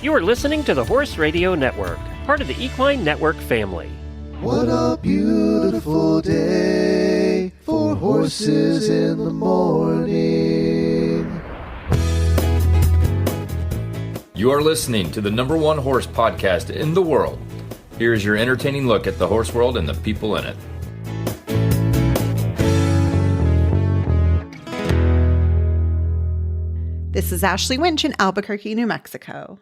You are listening to the Horse Radio Network, part of the Equine Network family. What a beautiful day for horses in the morning. You are listening to the #1 horse podcast in the world. Here's your entertaining look at the horse world and the people in it. This is Ashley Winch in Albuquerque, New Mexico.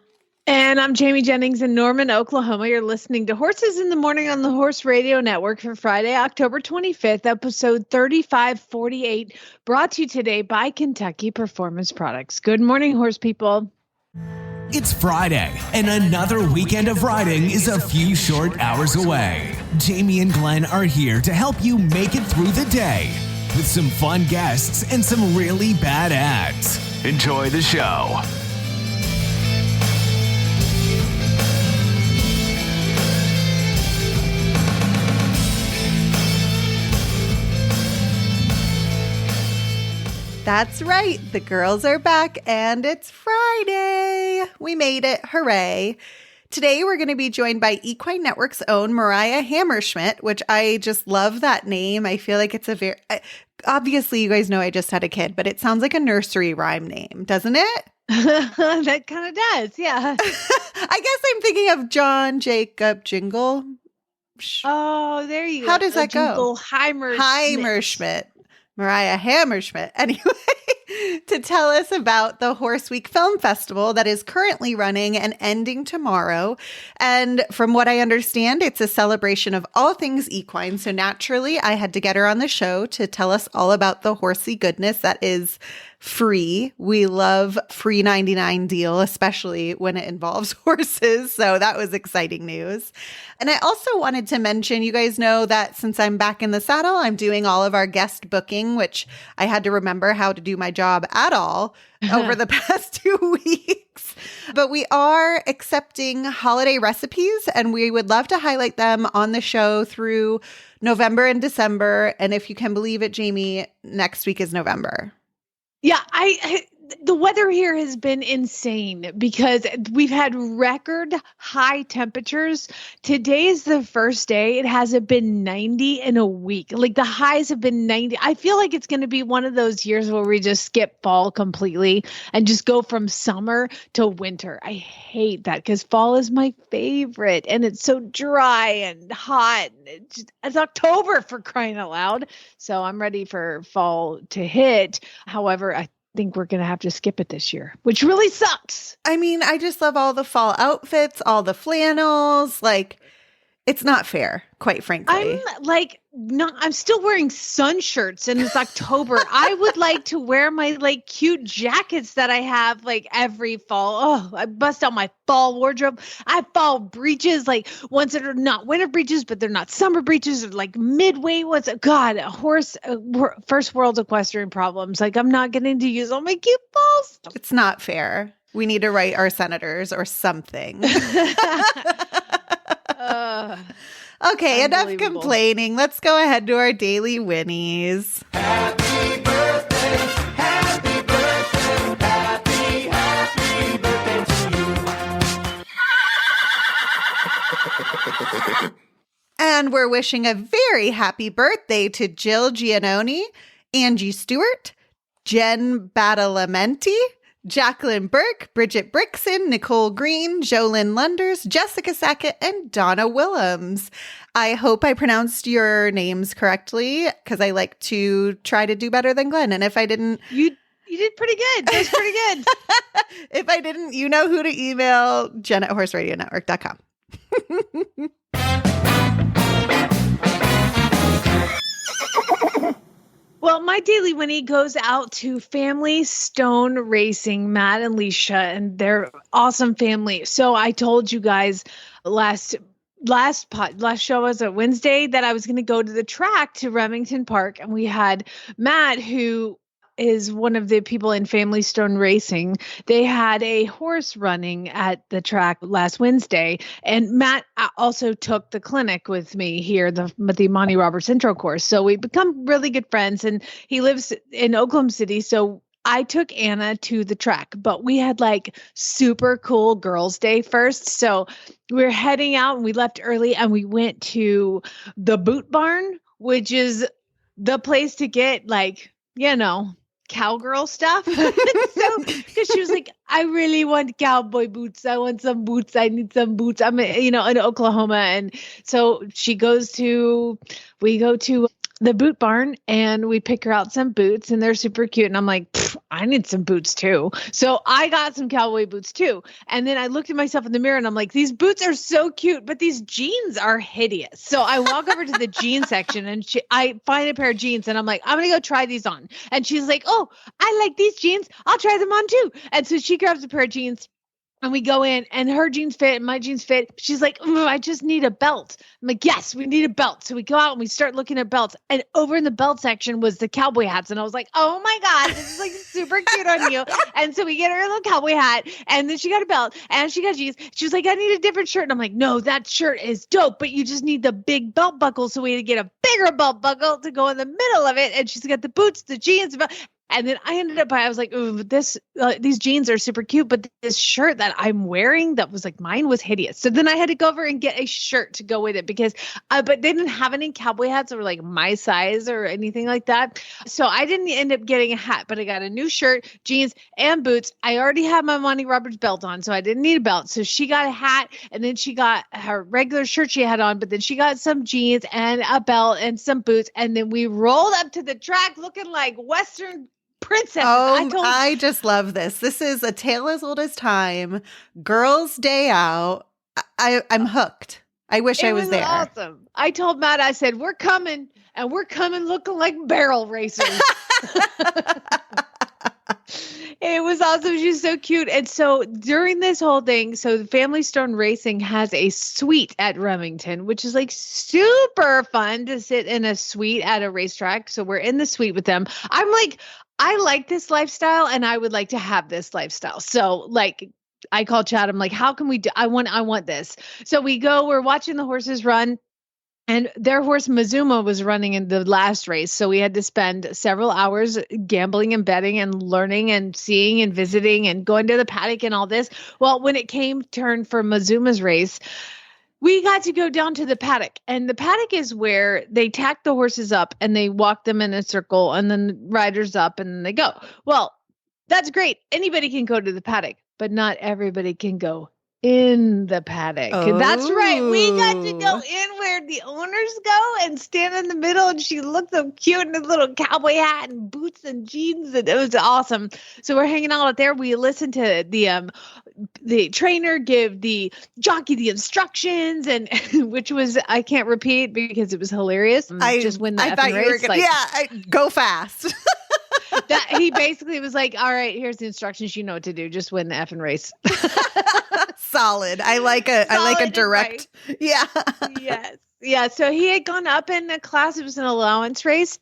And I'm Jamie Jennings in Norman, Oklahoma. You're listening to Horses in the Morning on the Horse Radio Network for Friday, October 25th, episode 3548, brought to you today by Kentucky Performance Products. Good morning, horse people. It's Friday, and another weekend of riding is a few short hours away. Jamie and Glenn are here to help you make it through the day with some fun guests and some really bad ads. Enjoy the show. That's right. The girls are back and it's Friday. We made it. Hooray. Today, we're going to be joined by Equine Network's own Mariah Hammerschmidt, which I just love that name. I feel like it's a very, obviously you guys know I just had a kid, but it sounds like a nursery rhyme name, doesn't it? That kind of does. Yeah. I guess I'm thinking of John Jacob Jingle. Oh, there you go. How does that go? Hammerschmidt. Mariah Hammerschmidt. Anyway, to tell us about the Horse Week Film Festival that is currently running and ending tomorrow. And from what I understand, it's a celebration of all things equine. So naturally, I had to get her on the show to tell us all about the horsey goodness that is free. We love free 99 deal, especially when it involves horses. So that was exciting news. And I also wanted to mention, you guys know that since I'm back in the saddle, I'm doing all of our guest booking, which I had to remember how to do my job at all over the past 2 weeks. But we are accepting holiday recipes, and we would love to highlight them on the show through November and December. And if you can believe it, Jamie, next week is November. Yeah, the weather here has been insane because we've had record high temperatures. Today is the first day it hasn't been 90 in a week. Like the highs have been 90. I feel like it's going to be one of those years where we just skip fall completely and just go from summer to winter. I hate that because fall is my favorite and it's so dry and hot. It's October, for crying out loud. So I'm ready for fall to hit. However, I think we're going to have to skip it this year, which really sucks. I mean, I just love all the fall outfits, all the flannels. Like, it's not fair, quite frankly. I'm still wearing sun shirts and it's October. I would like to wear my cute jackets that I have every fall. Oh, I bust out my fall wardrobe. I have fall breeches, ones that are not winter breeches, but they're not summer breeches, or midway ones. God, first world equestrian problems. I'm not getting to use all my cute fall stuff. It's not fair. We need to write our senators or something. Okay, enough complaining. Let's go ahead to our daily whinnies. Happy birthday, happy birthday, happy birthday to you. And we're wishing a very happy birthday to Jill Giannoni, Angie Stewart, Jen Badalamenti, Jacqueline Burke, Bridget Brixon, Nicole Green, Jolyn Lunders, Jessica Sackett, and Donna Willems. I hope I pronounced your names correctly because I like to try to do better than Glenn. And if I didn't... You did pretty good. That was pretty good. If I didn't, you know who to email, jen@horseradionetwork.com. Well, my daily Winnie goes out to Family Stone Racing, Matt and Leisha, and their awesome family. So I told you guys last show was a Wednesday that I was going to go to the track to Remington Park, and we had Matt, who is one of the people in Family Stone Racing. They had a horse running at the track last Wednesday, and Matt also took the clinic with me here, the Monty Roberts intro course. So we become really good friends, and he lives in Oklahoma City. So I took Anna to the track, but we had like super cool girls' day first. So we were heading out and we left early and we went to the Boot Barn, which is the place to get like, cowgirl stuff. So, because she was like, I really want cowboy boots. I want some boots. I need some boots. I'm, in Oklahoma. And so we go to the Boot Barn and we pick her out some boots and they're super cute. And I'm like, I need some boots too. So I got some cowboy boots too. And then I looked at myself in the mirror and I'm like, these boots are so cute, but these jeans are hideous. So I walk over to the jean section and I find a pair of jeans and I'm like, I'm going to go try these on. And she's like, oh, I like these jeans. I'll try them on too. And so she grabs a pair of jeans. And we go in and her jeans fit and my jeans fit. She's like, I just need a belt. I'm like, yes, we need a belt. So we go out and we start looking at belts. And over in the belt section was the cowboy hats. And I was like, oh my God, this is like super cute on you. And so we get her a little cowboy hat and then she got a belt and she got jeans. She was like, I need a different shirt. And I'm like, no, that shirt is dope, but you just need the big belt buckle. So we had to get a bigger belt buckle to go in the middle of it. And she's got the boots, the jeans, and then I ended up, I was like, ooh, these jeans are super cute, but this shirt that I'm wearing that was like mine was hideous. So then I had to go over and get a shirt to go with it because, but they didn't have any cowboy hats that were like my size or anything like that. So I didn't end up getting a hat, but I got a new shirt, jeans, and boots. I already had my Monty Roberts belt on, so I didn't need a belt. So she got a hat and then she got her regular shirt she had on, but then she got some jeans and a belt and some boots. And then we rolled up to the track looking like Western princess. I just love this. This is a tale as old as time. Girls' day out. I'm hooked. I wish I was there. Awesome. I told Matt, I said, we're coming looking like barrel racers. It was awesome. She's so cute. And so during this whole thing, so the Family Stone Racing has a suite at Remington, which is like super fun to sit in a suite at a racetrack. So we're in the suite with them. I'm like, I like this lifestyle and I would like to have this lifestyle. So like I called Chad. I'm like, how can we do? I want this. So we're watching the horses run. And their horse Mazuma was running in the last race. So we had to spend several hours gambling and betting and learning and seeing and visiting and going to the paddock and all this. Well, when it came turn for Mazuma's race, we got to go down to the paddock. And the paddock is where they tack the horses up and they walk them in a circle and then the riders up and then they go. Well, that's great. Anybody can go to the paddock, but not everybody can go in the paddock. Oh. That's right. We got to go in where the owners go and stand in the middle. And she looked so cute in a little cowboy hat and boots and jeans. And it was awesome. So we're hanging out there. We listened to the trainer give the jockey the instructions, and which was, I can't repeat because it was hilarious. Just win the effing race. Go fast. That he basically was like, all right, here's the instructions. You know what to do. Just win the effing race. Solid. I like a direct. Yeah. Yes. Yeah. So he had gone up in a class. It was an allowance race.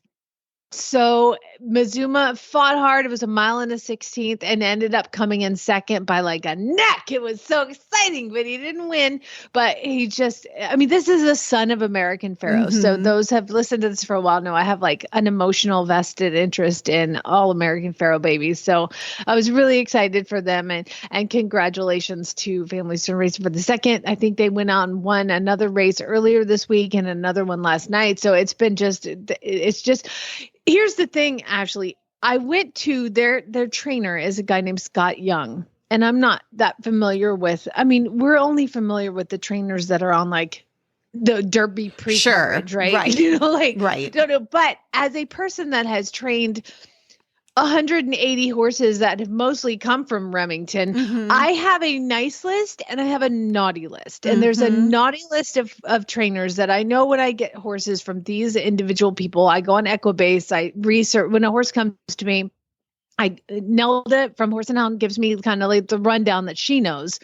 So Mazuma fought hard. It was 1 1/16 and ended up coming in second by like a neck. It was so exciting, but he didn't win. But this is the son of American Pharoah. Mm-hmm. So those have listened to this for a while know I have like an emotional vested interest in all American Pharoah babies. So I was really excited for them and congratulations to Family Stone Racing for the second. I think they went out and won another race earlier this week and another one last night. So it's just here's the thing, Ashley. I went to their trainer is a guy named Scott Young, and I'm not that familiar with. I mean, we're only familiar with the trainers that are on like the Derby pre-coverage, right? Right. Don't know. But as a person that has trained 180 horses that have mostly come from Remington, mm-hmm. I have a nice list and I have a naughty list. And there's a naughty list of trainers that I know when I get horses from these individual people. I go on Equibase, I research. When a horse comes to me, I nailed it from Horse and Hound, gives me kind of like the rundown that she knows.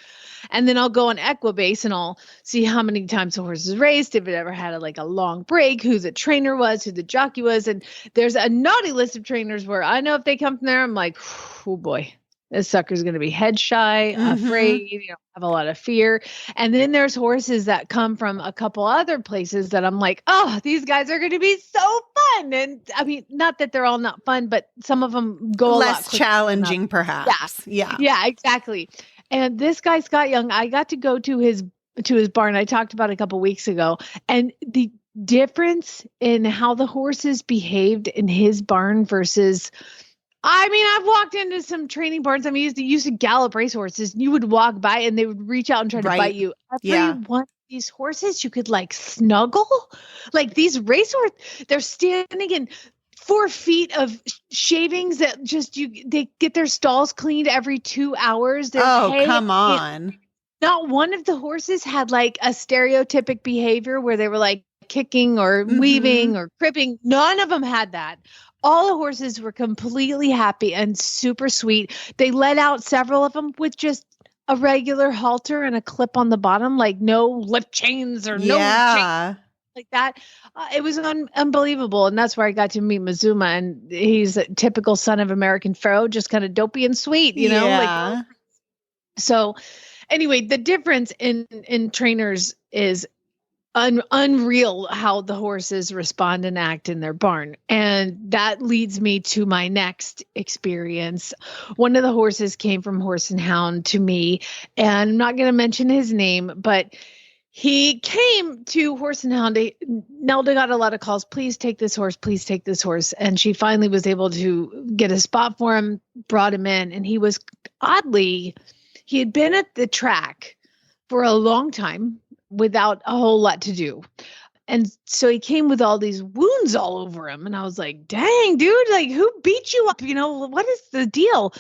And then I'll go on Equibase and I'll see how many times the horse is raced, if it ever had a long break, who the trainer was, who the jockey was. And there's a naughty list of trainers where I know if they come from there, I'm like, oh boy, This sucker's going to be head shy, afraid, have a lot of fear. And then there's horses that come from a couple other places that I'm like, oh, these guys are going to be so fun. And I mean, not that they're all not fun, but some of them go a lot Less quicker challenging, perhaps. Yeah. Yeah, exactly. And this guy, Scott Young, I got to go to his barn. I talked about it a couple weeks ago. And the difference in how the horses behaved in his barn versus, I mean, I've walked into some training barns. I mean, used to gallop racehorses. You would walk by and they would reach out and try to bite you. Every one of these horses, you could like snuggle. Like these racehorses, they're standing in 4 feet of shavings that just they get their stalls cleaned every 2 hours. Come on. Not one of the horses had like a stereotypic behavior where they were like kicking or weaving or cripping. None of them had that. All the horses were completely happy and super sweet. They let out several of them with just a regular halter and a clip on the bottom, like no lift chains or no chains like that. It was unbelievable. And that's where I got to meet Mazuma. And he's a typical son of American Pharaoh, just kind of dopey and sweet, you know? Like, so anyway, the difference in trainers is unreal how the horses respond and act in their barn. And that leads me to my next experience. One of the horses came from Horse and Hound to me, and I'm not going to mention his name, but he came to Horse and Hound. Nelda got a lot of calls. Please take this horse. Please take this horse. And she finally was able to get a spot for him, brought him in. And he was he had been at the track for a long time without a whole lot to do. And so he came with all these wounds all over him. And I was like, dang, dude, like who beat you up? You know, what is the deal?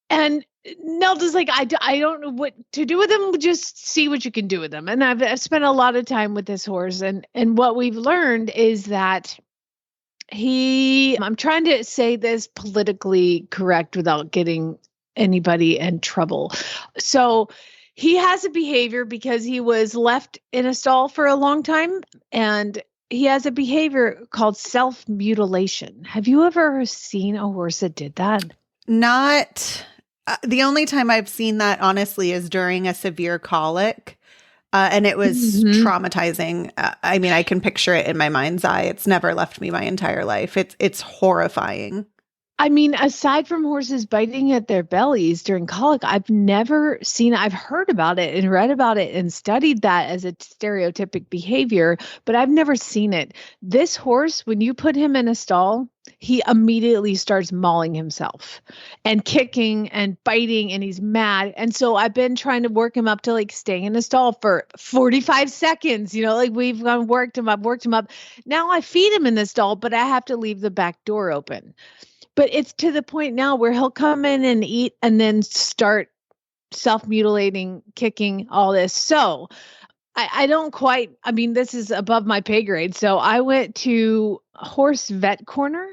And Nelda's like, I don't know what to do with them. Just see what you can do with them. And I've spent a lot of time with this horse. And what we've learned is that I'm trying to say this politically correct without getting anybody in trouble. So he has a behavior because he was left in a stall for a long time, and he has a behavior called self-mutilation. Have you ever seen a horse that did that? Not. The only time I've seen that, honestly, is during a severe colic, and it was traumatizing. I mean, I can picture it in my mind's eye. It's never left me my entire life. It's horrifying. I mean, aside from horses biting at their bellies during colic, I've never seen it. I've heard about it and read about it and studied that as a stereotypic behavior, but I've never seen it. This horse, when you put him in a stall, he immediately starts mauling himself and kicking and biting, and he's mad. And so I've been trying to work him up to like stay in the stall for 45 seconds. You know, like we've worked him up. Now I feed him in the stall, but I have to leave the back door open. But it's to the point now where he'll come in and eat and then start self-mutilating, kicking, all this. So I don't quite, I mean, this is above my pay grade. So I went to Horse Vet Corner,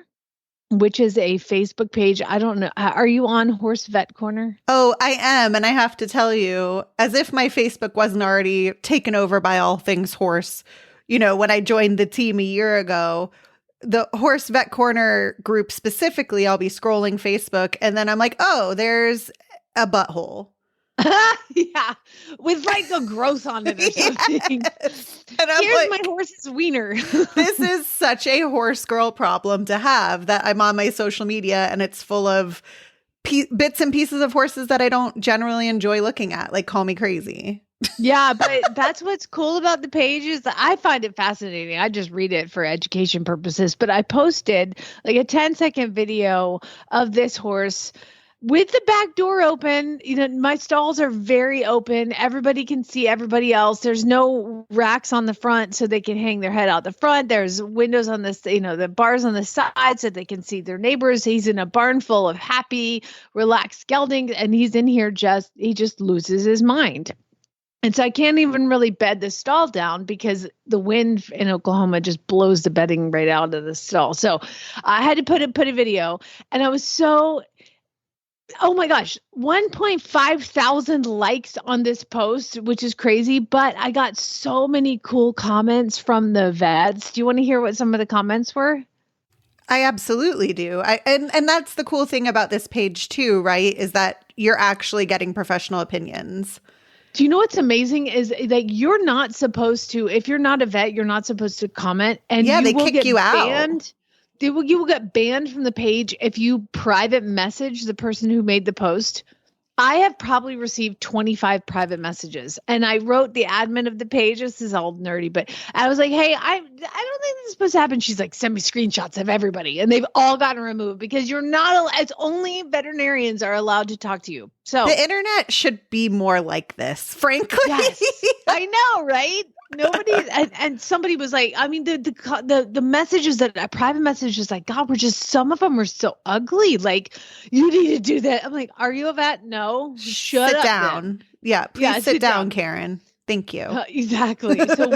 which is a Facebook page. I don't know. Are you on Horse Vet Corner? Oh, I am. And I have to tell you, as if my Facebook wasn't already taken over by all things horse, you know, when I joined the team a year ago, the Horse Vet Corner group specifically, I'll be scrolling Facebook and then I'm like, oh, there's a butthole. Yeah, with like a growth on it or something. Yes. And I'm Here's like, my horse's wiener. This is such a horse girl problem to have, that I'm on my social media and it's full of bits and pieces of horses that I don't generally enjoy looking at. Like, call me crazy. Yeah, but that's what's cool about the page is that I find it fascinating. I just read it for education purposes, but I posted like a 10-second video of this horse with the back door open. You know, my stalls are very open. Everybody can see everybody else. There's no racks on the front so they can hang their head out the front. There's windows on this, you know, the bars on the side so they can see their neighbors. He's in a barn full of happy, relaxed geldings, and he's in here he just loses his mind. And so I can't even really bed the stall down because the wind in Oklahoma just blows the bedding right out of the stall. So I had to put a video, and I was so, oh my gosh, 1.5 thousand likes on this post, which is crazy. But I got so many cool comments from the vets. Do you want to hear what some of the comments were? I absolutely do. And that's the cool thing about this page too, right? Is that you're actually getting professional opinions. Do you know what's amazing is that you're not supposed to, if you're not a vet, you're not supposed to comment, and Yeah, you they will kick get you out. banned. You will get banned from the page if you private message the person who made the post. I have probably received 25 private messages, and I wrote the admin of the page. This is all nerdy, but I was like, hey, I don't think this is supposed to happen. She's like, send me screenshots of everybody. And they've all gotten removed because you're not, it's only veterinarians are allowed to talk to you. So The internet should be more like this, frankly. yes, I know, right? Nobody, and somebody was like, I mean, the messages that private messages, like, God, some of them were so ugly. Like, you need to do that. I'm like, are you a vet? No, shut Sit up. down. Then. Yeah, please Yeah, sit down, Karen. Thank you. Exactly. So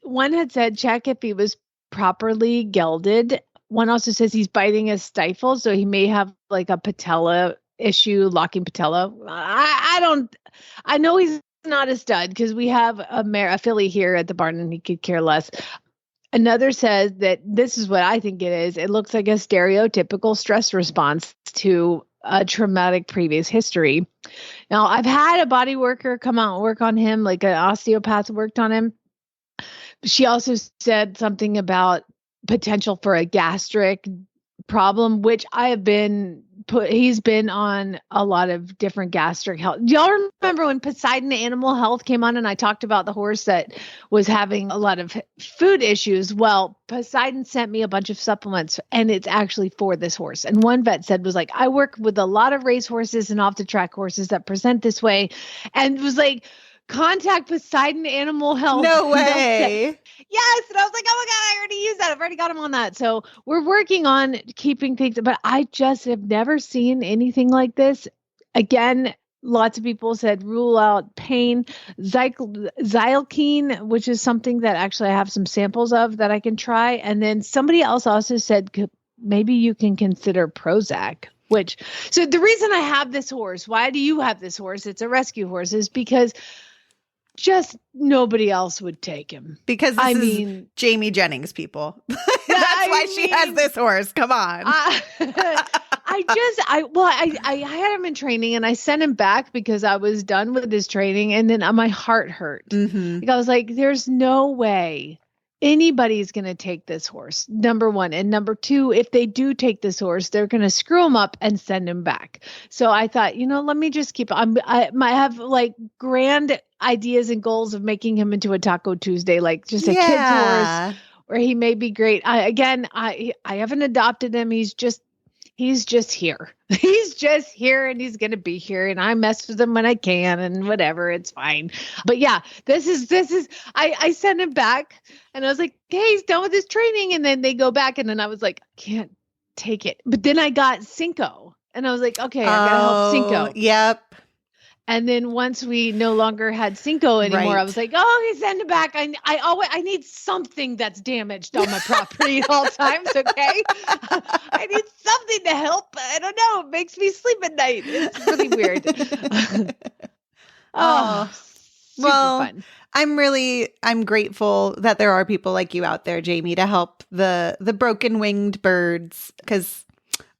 one had said, check if he was properly gelded. One also says he's biting his stifle, so he may have like a patella issue, locking patella. I know he's not a stud because we have a filly here at the barn and he could care less. Another says that this is what I think it is. It looks like a stereotypical stress response to a traumatic previous history. Now, I've had a body worker come out and work on him, like an osteopath worked on him. She also said something about potential for a gastric problem, which I have been he's been on a lot of different gastric health. Do y'all remember when Poseidon Animal Health came on and I talked about the horse that was having a lot of food issues? Well, Poseidon sent me a bunch of supplements and it's actually for this horse. And one vet said was like, I work with a lot of race horses and off the track horses that present this way, and was like, contact Poseidon Animal Health. No way. Yes. And I was like, oh my God, I already used that. I've already got him on that. So we're working on keeping things, but I just have never seen anything like this. Again, lots of people said rule out pain, Zylkene, which is something that actually I have some samples of that I can try. And then somebody else also said, maybe you can consider Prozac. So the reason I have this horse, why do you have this horse? It's a rescue horse, is because just nobody else would take him. Because this is Jamie Jennings, people. That's why she has this horse. Come on. I had him in training and I sent him back because I was done with his training, and then my heart hurt. Mm-hmm. Like, I was like, there's no way anybody's going to take this horse, number one. And number two, if they do take this horse, they're going to screw him up and send him back. So I thought, let me just keep, I might have like grand ideas and goals of making him into a Taco Tuesday, like just a kid's horse, where he may be great. I haven't adopted him. He's just here. He's just here and he's going to be here, and I mess with him when I can and whatever. It's fine. But yeah, this is, I sent him back and I was like, hey, he's done with his training. And then they go back and then I was like, can't take it. But then I got Cinco and I was like, okay, I got to help Cinco. Yep. And then once we no longer had Cinco anymore, Right. I was like, oh, he's send it back. I need something that's damaged on my property at all times, okay? I need something to help. I don't know. It makes me sleep at night. It's really weird. Super fun. I'm grateful that there are people like you out there, Jamie, to help the broken winged birds, because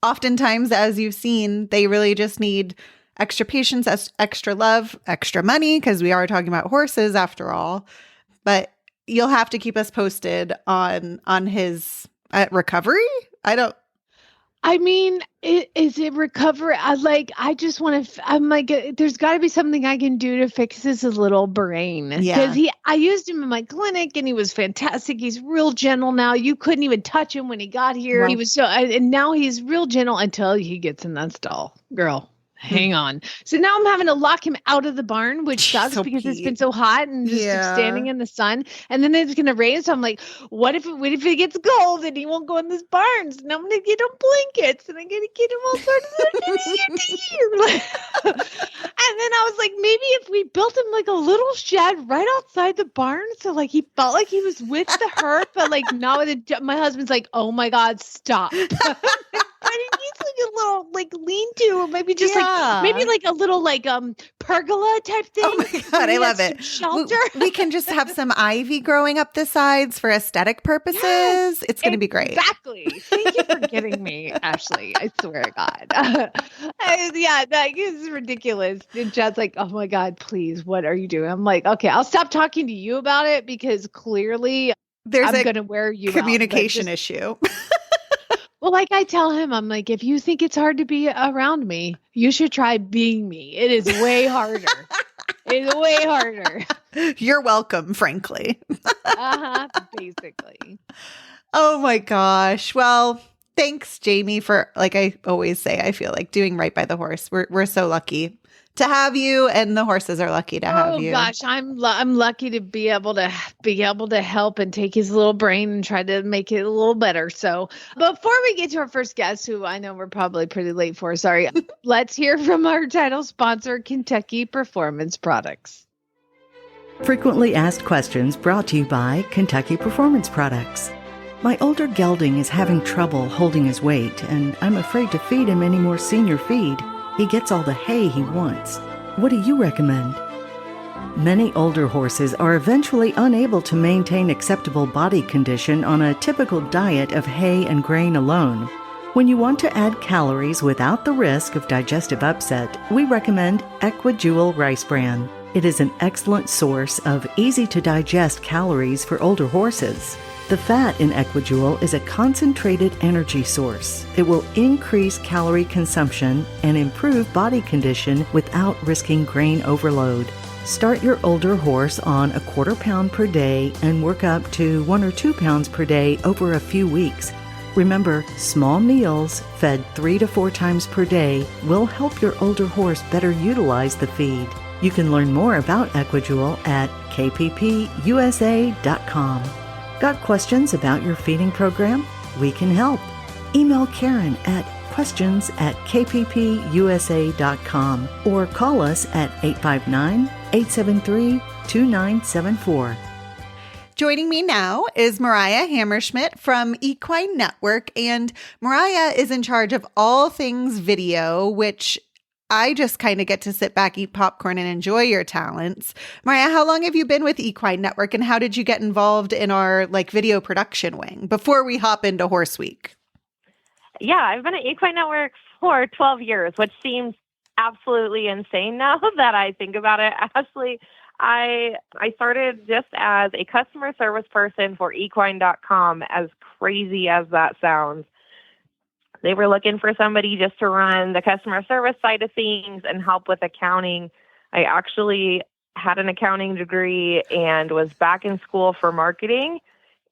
oftentimes, as you've seen, they really just need extra patience, extra love, extra money, because we are talking about horses after all. But you'll have to keep us posted on his recovery. Is it recovery? I just want to, I'm like, there's got to be something I can do to fix his little brain. Yeah. Because I used him in my clinic and he was fantastic. He's real gentle now. You couldn't even touch him when he got here. Wow. He was and now he's real gentle until he gets in that stall. Girl. Hang on. So now I'm having to lock him out of the barn, which sucks because it's been so hot and just standing in the sun. And then it's going to rain. So I'm like, what if it gets cold and he won't go in this barn? So now I'm going to get him blankets and I'm going to get him all sorts of And then I was like, maybe if we built him like a little shed right outside the barn. So like he felt like he was with the herd, but like not with my husband's like, oh my God, stop. It needs like a little like lean-to, or maybe just Yeah. like a little like pergola type thing. Oh my God, I love it. Shelter. We can just have some ivy growing up the sides for aesthetic purposes. Yes, It's going to be great. Exactly. Thank you for getting me, Ashley. I swear to God. Yeah, that is ridiculous. And Chad's like, oh my God, please, what are you doing? I'm like, okay, I'll stop talking to you about it because clearly There's I'm a going to wear you out. communication Like, just- issue. Well, like I tell him, I'm like, if you think it's hard to be around me, you should try being me. It is way harder. It's way harder. You're welcome, frankly. Basically. Oh my gosh. Well, thanks, Jamie, for, like I always say, I feel like doing right by the horse. We're so lucky to have you, and the horses are lucky to have you. Oh gosh, I'm lucky to be able to help and take his little brain and try to make it a little better. So before we get to our first guest, who I know we're probably pretty late for, sorry, let's hear from our title sponsor, Kentucky Performance Products. Frequently asked questions brought to you by Kentucky Performance Products. My older gelding is having trouble holding his weight, and I'm afraid to feed him any more senior feed. He gets all the hay he wants. What do you recommend? Many older horses are eventually unable to maintain acceptable body condition on a typical diet of hay and grain alone. When you want to add calories without the risk of digestive upset, we recommend EquiJewel Rice Bran. It is an excellent source of easy-to-digest calories for older horses. The fat in EquiJewel is a concentrated energy source. It will increase calorie consumption and improve body condition without risking grain overload. Start your older horse on 1/4 pound per day and work up to 1 or 2 pounds per day over a few weeks. Remember, small meals fed 3 to 4 times per day will help your older horse better utilize the feed. You can learn more about EquiJewel at kppusa.com. Got questions about your feeding program? We can help. Email Karen at questions@kppusa.com or call us at 859-873-2974. Joining me now is Mariah Hammerschmidt from Equine Network, and Mariah is in charge of all things video, which I just kind of get to sit back, eat popcorn, and enjoy your talents. Mariah, how long have you been with Equine Network, and how did you get involved in our video production wing before we hop into Horse Week? Yeah, I've been at Equine Network for 12 years, which seems absolutely insane now that I think about it. Actually, I started just as a customer service person for equine.com, as crazy as that sounds. They were looking for somebody just to run the customer service side of things and help with accounting. I actually had an accounting degree and was back in school for marketing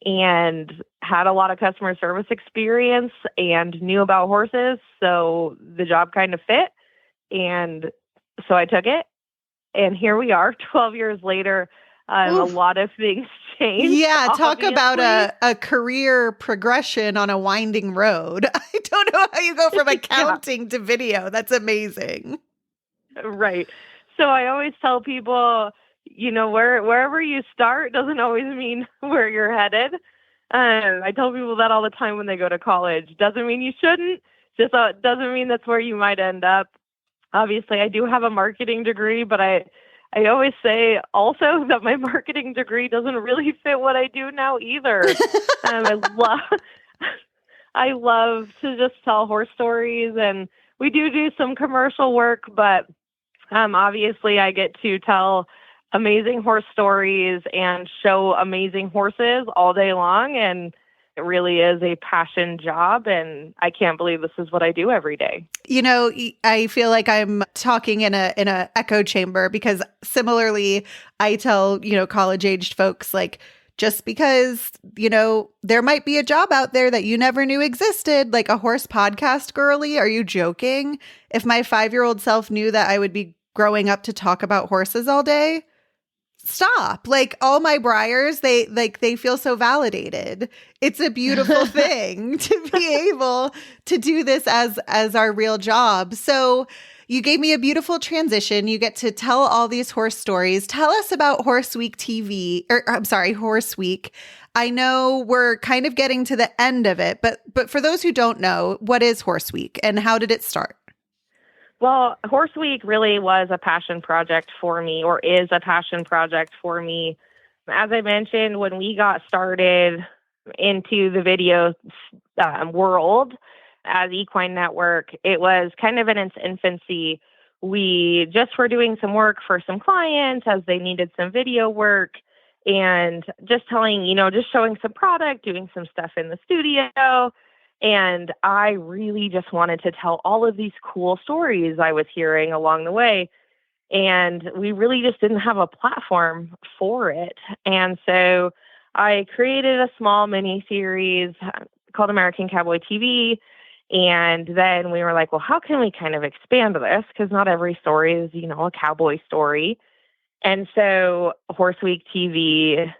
and had a lot of customer service experience and knew about horses. So the job kind of fit. And so I took it. And here we are 12 years later. A lot of things changed. Yeah, talk obviously. about a career progression on a winding road. I don't know how you go from accounting to video. That's amazing. Right. So I always tell people, wherever you start doesn't always mean where you're headed. I tell people that all the time when they go to college. Doesn't mean you shouldn't. Just doesn't mean that's where you might end up. Obviously, I do have a marketing degree, but I always say also that my marketing degree doesn't really fit what I do now either. I love to just tell horse stories, and we do some commercial work, but obviously I get to tell amazing horse stories and show amazing horses all day long, and it really is a passion job, and I can't believe this is what I do every day. I feel like I'm talking in a echo chamber, because similarly, I tell, college-aged folks, just because, there might be a job out there that you never knew existed, like a horse podcast girly. Are you joking? If my 5-year-old self knew that I would be growing up to talk about horses all day, stop. All my briars, they feel so validated. It's a beautiful thing to be able to do this as our real job. So, you gave me a beautiful transition. You get to tell all these horse stories. Tell us about Horse Week TV, Horse Week. I know we're kind of getting to the end of it, but for those who don't know, what is Horse Week and how did it start? Well, Horse Week really was a passion project for me, or is a passion project for me. As I mentioned, when we got started into the video world as Equine Network, it was kind of in its infancy. We just were doing some work for some clients as they needed some video work and just showing some product, doing some stuff in the studio. And I really just wanted to tell all of these cool stories I was hearing along the way. And we really just didn't have a platform for it. And so I created a small mini series called American Cowboy TV. And then we were like, well, how can we kind of expand this? Because not every story is, a cowboy story. And so Horse Week TV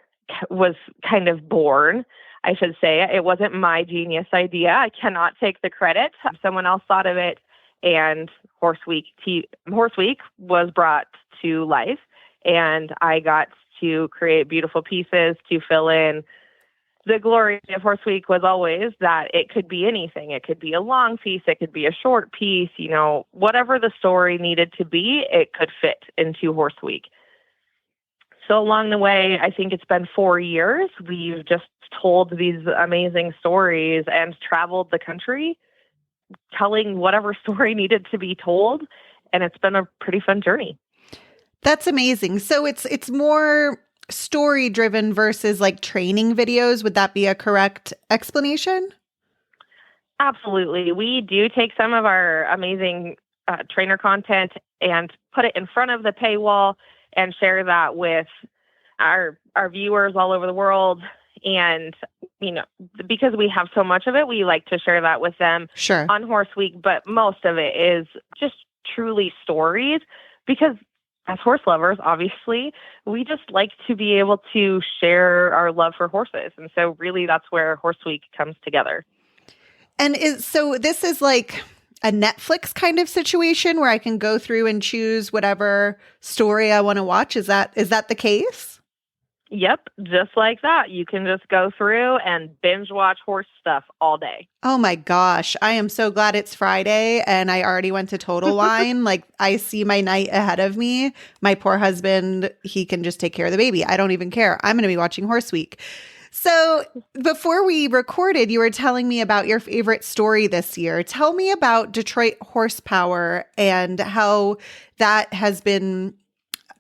was kind of born, I should say. It wasn't my genius idea. I cannot take the credit. Someone else thought of it, and Horse Week was brought to life, and I got to create beautiful pieces to fill in. The glory of Horse Week was always that it could be anything. It could be a long piece. It could be a short piece. Whatever the story needed to be, it could fit into Horse Week. So along the way, I think it's been 4 years. We've just told these amazing stories and traveled the country telling whatever story needed to be told. And it's been a pretty fun journey. That's amazing. So it's more story driven versus like training videos. Would that be a correct explanation? Absolutely. We do take some of our amazing trainer content and put it in front of the paywall and share that with our viewers all over the world. And, because we have so much of it, we like to share that with them on Horse Week. But most of it is just truly stories, because as horse lovers, obviously, we just like to be able to share our love for horses. And so really that's where Horse Week comes together. And so this is like a Netflix kind of situation where I can go through and choose whatever story I want to watch. Is that the case? Yep, just like that. You can just go through and binge watch horse stuff all day. Oh my gosh. I am so glad it's Friday and I already went to Total Wine. Like, I see my night ahead of me. My poor husband, he can just take care of the baby. I don't even care. I'm going to be watching Horse Week. So before we recorded, you were telling me about your favorite story this year. Tell me about Detroit Horsepower and how that has been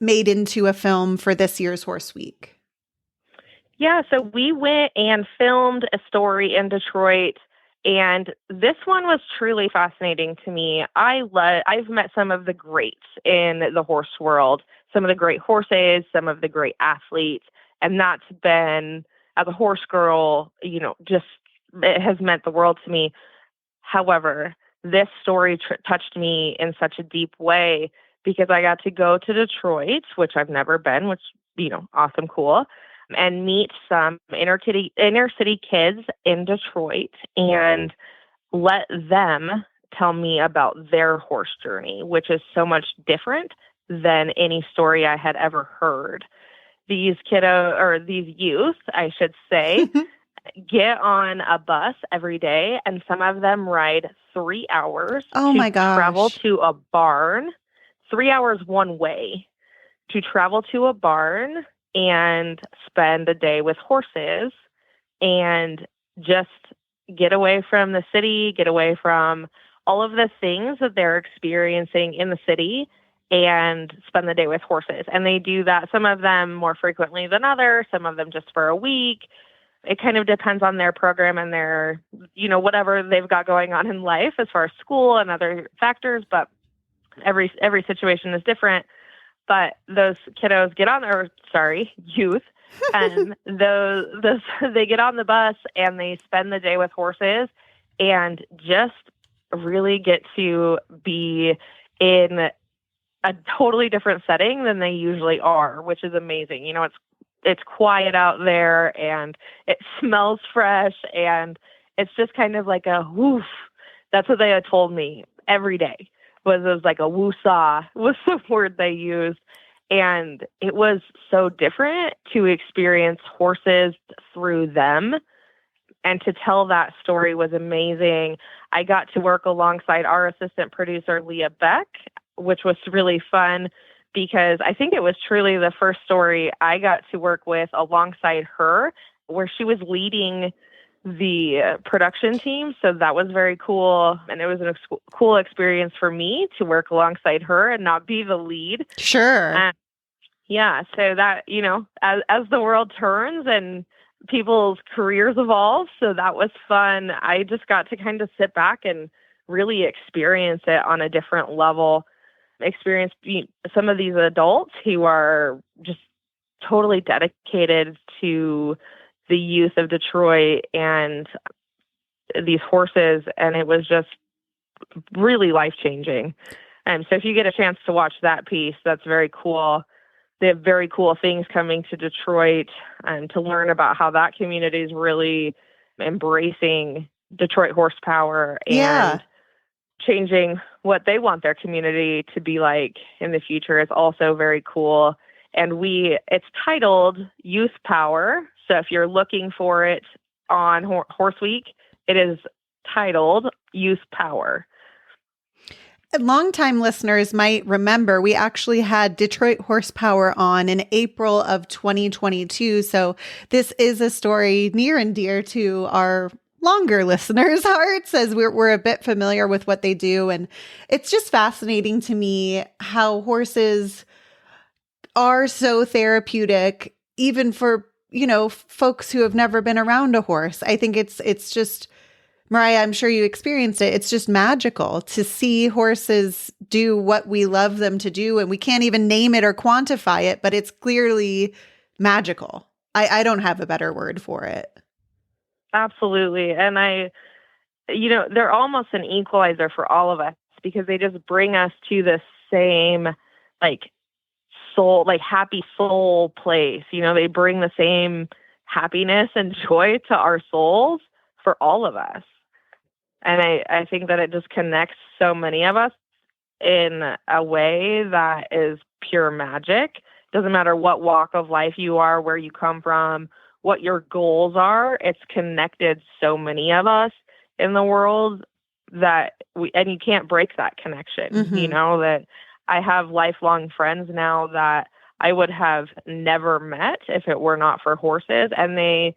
made into a film for this year's Horse Week. Yeah, so we went and filmed a story in Detroit, and this one was truly fascinating to me. I've met some of the greats in the horse world, some of the great horses, some of the great athletes, and that's been, as a horse girl, just it has meant the world to me. However, this story touched me in such a deep way because I got to go to Detroit, which I've never been, which, awesome, cool, and meet some inner city kids in Detroit and let them tell me about their horse journey, which is so much different than any story I had ever heard. These youth, I should say, get on a bus every day, and some of them ride 3 hours to travel to a barn, 3 hours one way to travel to a barn and spend a day with horses and just get away from the city, get away from all of the things that they're experiencing in the city and spend the day with horses. And they do that, some of them more frequently than others, some of them just for a week. It kind of depends on their program and their, whatever they've got going on in life as far as school and other factors, but every situation is different. But those kiddos youth, and they get on the bus and they spend the day with horses and just really get to be in a totally different setting than they usually are, which is amazing. It's quiet out there and it smells fresh and it's just kind of like a woof. That's what they had told me every day was like a woosah was the word they used. And it was so different to experience horses through them. And to tell that story was amazing. I got to work alongside our assistant producer, Leah Beck, which was really fun because I think it was truly the first story I got to work with alongside her, where she was leading the production team. So that was very cool. And it was a cool experience for me to work alongside her and not be the lead. Sure. Yeah. So that, as the world turns and people's careers evolve. So that was fun. I just got to kind of sit back and really experience it on a different level, experience some of these adults who are just totally dedicated to the youth of Detroit and these horses. And it was just really life-changing. So if you get a chance to watch that piece, that's very cool. They have very cool things coming to Detroit, and to learn about how that community is really embracing Detroit horsepower and changing what they want their community to be like in the future is also very cool. And it's titled Youth Power. So if you're looking for it on Horse Week, it is titled Youth Power. Longtime listeners might remember we actually had Detroit Horsepower on in April of 2022. So this is a story near and dear to our longer listeners' hearts, as we're a bit familiar with what they do. And it's just fascinating to me how horses are so therapeutic, even for, folks who have never been around a horse. I think it's just, Mariah, I'm sure you experienced it. It's just magical to see horses do what we love them to do. And we can't even name it or quantify it, but it's clearly magical. I don't have a better word for it. Absolutely. And they're almost an equalizer for all of us because they just bring us to the same, soul, happy soul place. They bring the same happiness and joy to our souls for all of us. And I think that it just connects so many of us in a way that is pure magic. Doesn't matter what walk of life you are, where you come from, what your goals are. It's connected so many of us in the world and you can't break that connection. Mm-hmm. That I have lifelong friends now that I would have never met if it were not for horses. And they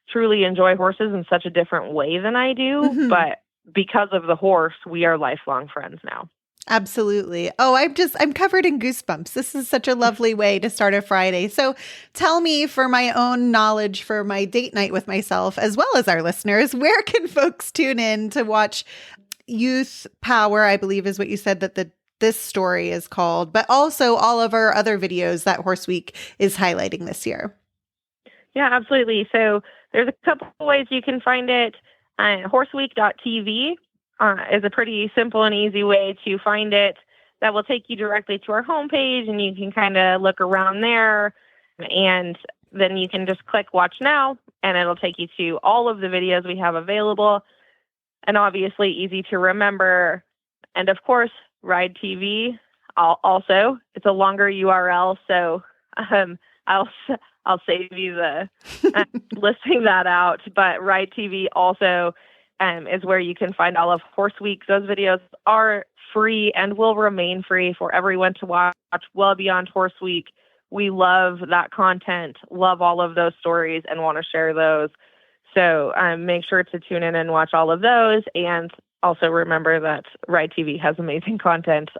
truly enjoy horses in such a different way than I do. Mm-hmm. But because of the horse, we are lifelong friends now. Absolutely. Oh, I'm covered in goosebumps. This is such a lovely way to start a Friday. So tell me, for my own knowledge, for my date night with myself, as well as our listeners, where can folks tune in to watch Youth Power, I believe is what you said that this story is called, but also all of our other videos that Horse Week is highlighting this year? Yeah, absolutely. So there's a couple of ways you can find it. Horseweek.tv is a pretty simple and easy way to find it. That will take you directly to our homepage, and you can kind of look around there, and then you can just click Watch Now, and it'll take you to all of the videos we have available, and obviously easy to remember. And of course, Ride TV. Also, it's a longer URL, so I'll save you the listing that out. But Ride TV also is where you can find all of Horse Week. Those videos are free and will remain free for everyone to watch well beyond Horse Week. We love that content, love all of those stories, and want to share those. So make sure to tune in and watch all of those. And also remember that Ride TV has amazing content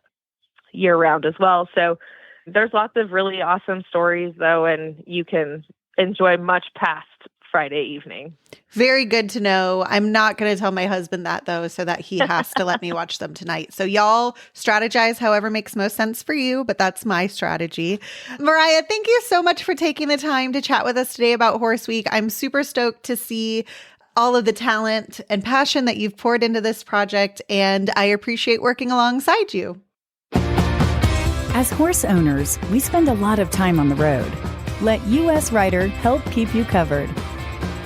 year-round as well. So there's lots of really awesome stories, though, and you can enjoy much past Friday evening. Very good to know. I'm not going to tell my husband that, though, so that he has to let me watch them tonight. So y'all strategize however makes most sense for you, but that's my strategy. Mariah, thank you so much for taking the time to chat with us today about Horse Week. I'm super stoked to see all of the talent and passion that you've poured into this project, and I appreciate working alongside you. As horse owners, we spend a lot of time on the road. Let US Rider help keep you covered.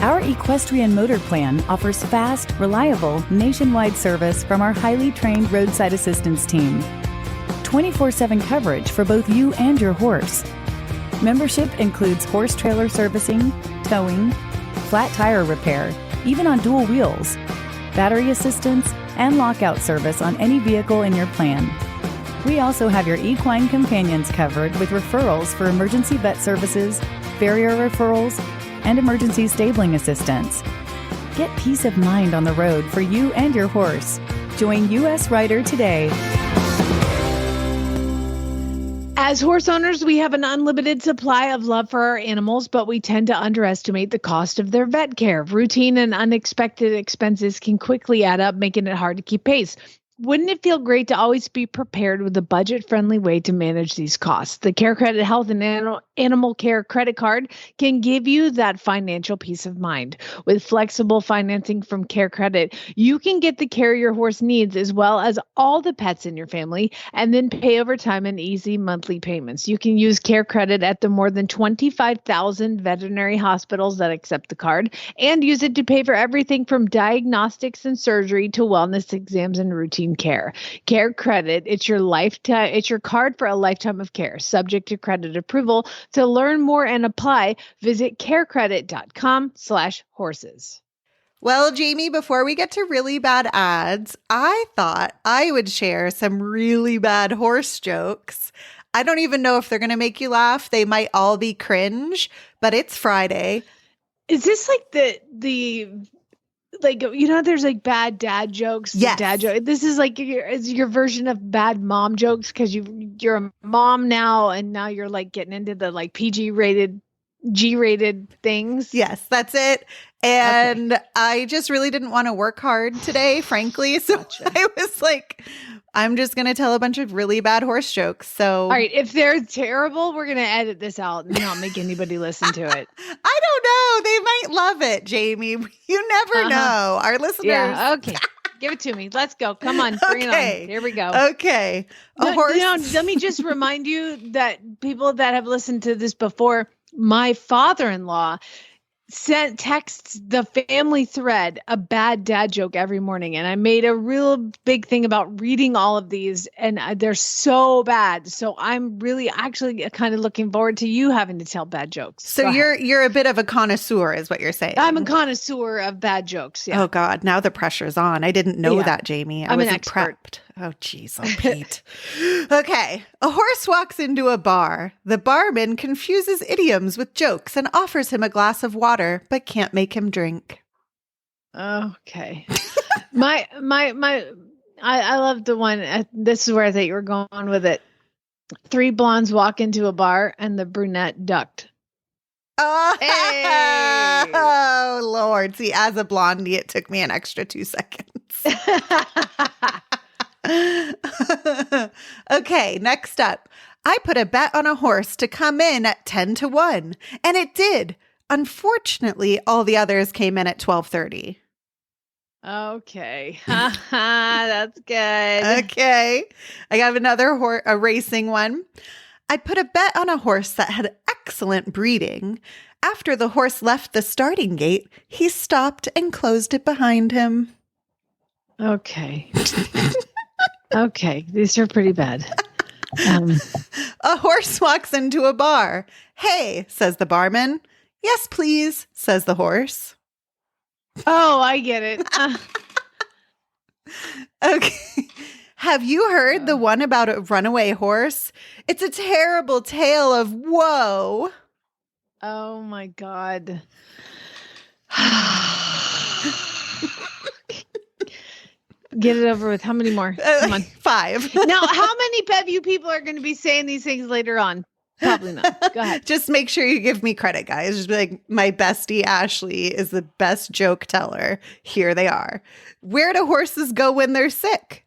Our equestrian motor plan offers fast, reliable, nationwide service from our highly trained roadside assistance team. 24/7 coverage for both you and your horse. Membership includes horse trailer servicing, towing, flat tire repair, even on dual wheels, battery assistance, and lockout service on any vehicle in your plan. We also have your equine companions covered with referrals for emergency vet services, farrier referrals, and emergency stabling assistance. Get peace of mind on the road for you and your horse. Join US Rider today. As horse owners, we have an unlimited supply of love for our animals, but we tend to underestimate the cost of their vet care. Routine and unexpected expenses can quickly add up, making it hard to keep pace. Wouldn't it feel great to always be prepared with a budget-friendly way to manage these costs? The Care Credit Health and Animal Care Credit Card can give you that financial peace of mind. With flexible financing from Care Credit, you can get the care your horse needs as well as all the pets in your family, and then pay over time in easy monthly payments. You can use Care Credit at the more than 25,000 veterinary hospitals that accept the card, and use it to pay for everything from diagnostics and surgery to wellness exams and routine care. Care Credit, it's your card for a lifetime of care, subject to credit approval. To learn more and apply, visit carecredit.com/horses. Well, Jamie, before we get to really bad ads, I thought I would share some really bad horse jokes. I don't even know if they're going to make you laugh. They might all be cringe, but it's Friday. Is this like the like, there's like bad dad jokes. Yes. Dad joke. This is like your version of bad mom jokes because you're a mom now, and now you're like getting into the like PG rated, G rated things. Yes, that's it. And I just really didn't want to work hard today, frankly. So I was like, I'm just going to tell a bunch of really bad horse jokes. So, all right, if they're terrible, we're going to edit this out and not make anybody listen to it. I don't know. They might love it, Jamie. You never know. Our listeners. Yeah. Okay. Give it to me. Let's go. Come on. Bring it on. Here we go. Okay. Let me just remind you that people that have listened to this before, my father-in-law texts the family thread a bad dad joke every morning, and I made a real big thing about reading all of these, and they're so bad. So I'm really actually kind of looking forward to you having to tell bad jokes. So you're a bit of a connoisseur, is what you're saying. I'm a connoisseur of bad jokes. Yeah. Oh God, now the pressure's on. I didn't know that, Jamie. I'm an wasn't expert. prepped. Oh geez, Pete. Okay, a horse walks into a bar. The barman confuses idioms with jokes and offers him a glass of water, but can't make him drink. Okay. I love the one. This is where I thought you were going with it. 3 blondes walk into a bar and the brunette ducked. Oh, hey! Oh Lord. See, as a blondie, it took me an extra 2 seconds. Okay, next up. I put a bet on a horse to come in at 10-1, and it did. Unfortunately, all the others came in at 12:30. Okay. That's good. Okay. I have another a racing one. I put a bet on a horse that had excellent breeding. After the horse left the starting gate, he stopped and closed it behind him. Okay. Okay. These are pretty bad. A horse walks into a bar. Hey, says the barman. Yes, please, says the horse. Oh, I get it. Okay. Have you heard the one about a runaway horse? It's a terrible tale of woe. Oh my God. Get it over with. How many more? Come on. 5. Now, how many Peview people are going to be saying these things later on? Probably not. Go ahead. Just make sure you give me credit, guys. Just be like, my bestie Ashley is the best joke teller. Here they are. Where do horses go when they're sick?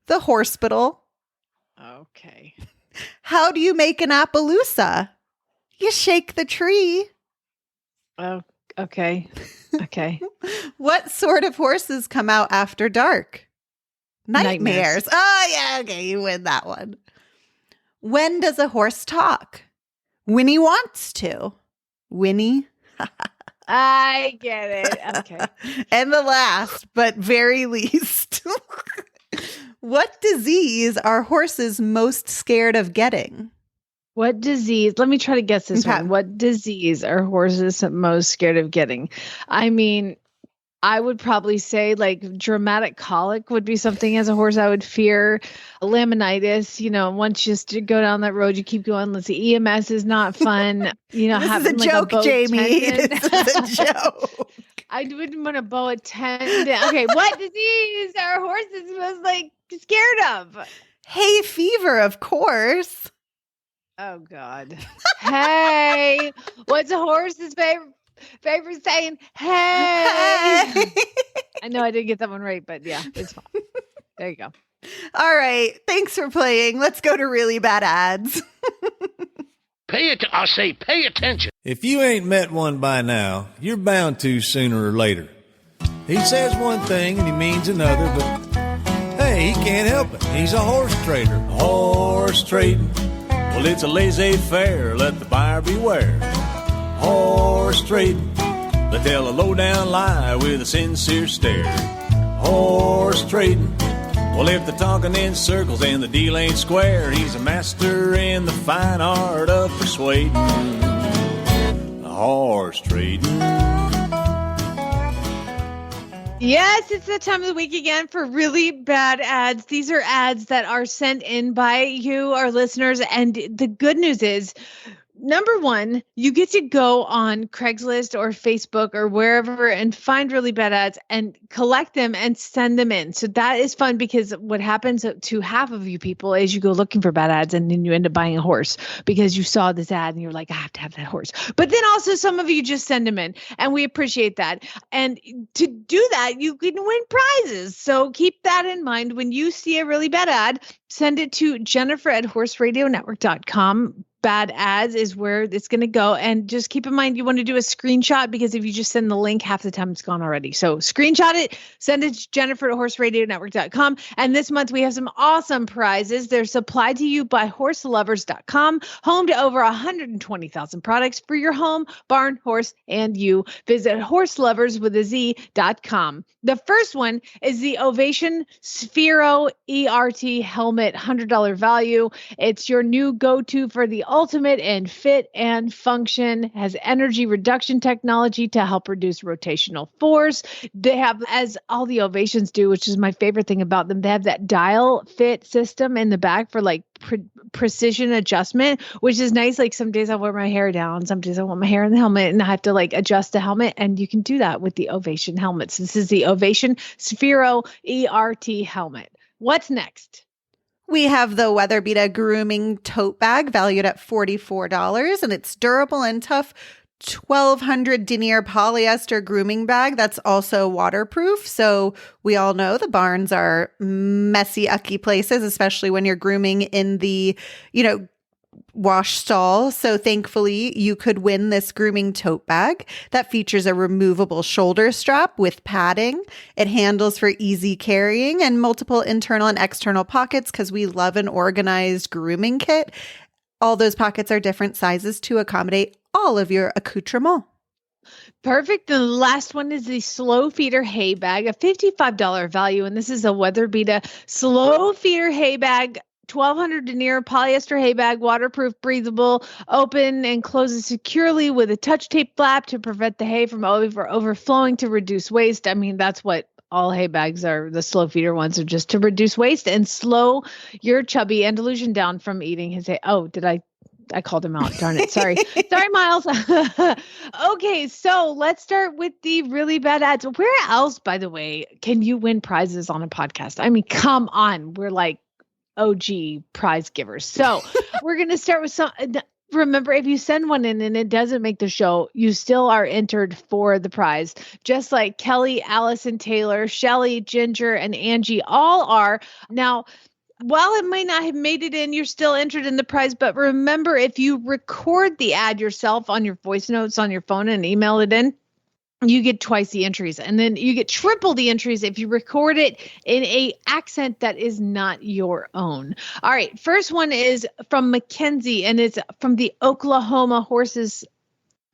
The horspital. Okay. How do you make an Appaloosa? You shake the tree. Oh, okay. Okay. What sort of horses come out after dark? Nightmares. Oh, yeah. Okay. You win that one. When does a horse talk? When he wants to. Winnie. I get it. Okay. And the last, but very least. What disease are horses most scared of getting? What disease? Let me try to guess this Okay. one. What disease are horses most scared of getting? I mean, I would probably say like dramatic colic would be something as a horse I would fear. Laminitis, once you just go down that road, you keep going. Let's see, EMS is not fun. This is a having like joke, bow Jamie. tendon. This is a joke. I wouldn't want to bow a tendon. Okay, what disease are horses most like scared of? Hay fever, of course. Oh God. Hey, what's a horse's favorite saying? Hey. I know I didn't get that one right, but yeah, it's fine. There you go. All right. Thanks for playing. Let's go to really bad ads. Pay attention. If you ain't met one by now, you're bound to sooner or later. He says one thing and he means another, but hey, he can't help it. He's a horse trader. Horse trading. Well, it's a laissez-faire. Let the buyer beware. Horse trading. They tell a low-down lie with a sincere stare. Horse trading. Well, if they're talking in circles and the deal ain't square, he's a master in the fine art of persuading. Horse trading. Yes, it's that time of the week again for really bad ads. These are ads that are sent in by you, our listeners. And the good news is, number one, you get to go on Craigslist or Facebook or wherever and find really bad ads and collect them and send them in. So that is fun, because what happens to half of you people is you go looking for bad ads and then you end up buying a horse because you saw this ad and you're like, I have to have that horse. But then also some of you just send them in, and we appreciate that. And to do that, you can win prizes. So keep that in mind. When you see a really bad ad, send it to Jennifer@horseradionetwork.com. Bad ads is where it's going to go. And just keep in mind, you want to do a screenshot, because if you just send the link, half the time it's gone already. So screenshot it, send it to Jennifer@horseradionetwork.com. And this month we have some awesome prizes. They're supplied to you by horselovers.com, home to over 120,000 products for your home, barn, horse, and you. Visit horselovers.com. The first one is the Ovation Sphero ERT helmet, $100 value. It's your new go-to for the ultimate in fit and function. Has energy reduction technology to help reduce rotational force. They have, as all the Ovations do, which is my favorite thing about them, they have that dial fit system in the back for like precision adjustment, which is nice. Like some days I wear my hair down, some days I want my hair in the helmet and I have to like adjust the helmet, and you can do that with the Ovation helmets. This is the Ovation Sphero ERT helmet. What's next? We have the WeatherBeeta grooming tote bag valued at $44, and it's durable and tough. 1,200 denier polyester grooming bag that's also waterproof. So we all know the barns are messy, ucky places, especially when you're grooming in the, wash stall. So thankfully, you could win this grooming tote bag that features a removable shoulder strap with padding. It handles for easy carrying and multiple internal and external pockets, because we love an organized grooming kit. All those pockets are different sizes to accommodate all of your accoutrements. Perfect. The last one is the Slow Feeder hay bag, a $55 value. And this is a WeatherBeeta Slow Feeder hay bag. 1,200 denier polyester hay bag, waterproof, breathable, open and closes securely with a touch tape flap to prevent the hay from overflowing to reduce waste. I mean, that's what all hay bags are. The slow feeder ones are just to reduce waste and slow your chubby Andalusian down from eating his hay. Oh, I called him out. Darn it. Sorry. Sorry, Miles. Okay, so let's start with the really bad ads. Where else, by the way, can you win prizes on a podcast? I mean, come on. We're like OG prize givers. So we're going to start with some. Remember, if you send one in and it doesn't make the show, you still are entered for the prize. Just like Kelly, Allison, Taylor, Shelly, Ginger, and Angie all are. Now, while it might not have made it in, you're still entered in the prize. But remember, if you record the ad yourself on your voice notes on your phone and email it in, you get twice the entries, and then you get triple the entries if you record it in a accent that is not your own. All right. First one is from Mackenzie, and it's from the Oklahoma Horses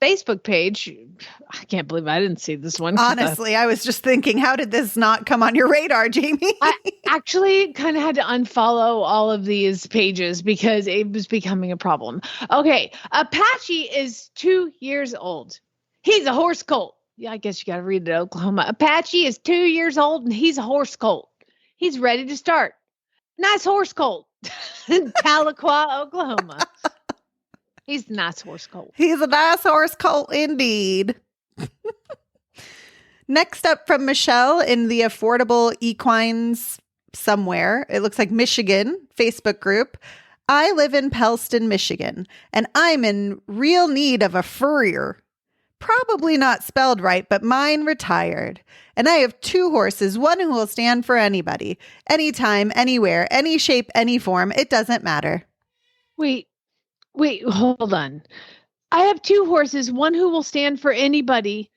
Facebook page. I can't believe I didn't see this one. Honestly, I was just thinking, how did this not come on your radar, Jamie? I actually kind of had to unfollow all of these pages because it was becoming a problem. Okay. Apache is 2 years old. He's a horse colt. Yeah, I guess you got to read it, Oklahoma. Apache is 2 years old and he's a horse colt. He's ready to start. Nice horse colt. Tahlequah, Oklahoma. He's a nice horse colt. He's a nice horse colt indeed. Next up from Michelle in the Affordable Equines somewhere. It looks like Michigan Facebook group. I live in Pellston, Michigan, and I'm in real need of a furrier. Probably not spelled right, but mine retired. And I have 2 horses, one who will stand for anybody. Anytime, anywhere, any shape, any form. It doesn't matter. Wait, hold on. I have 2 horses, one who will stand for anybody.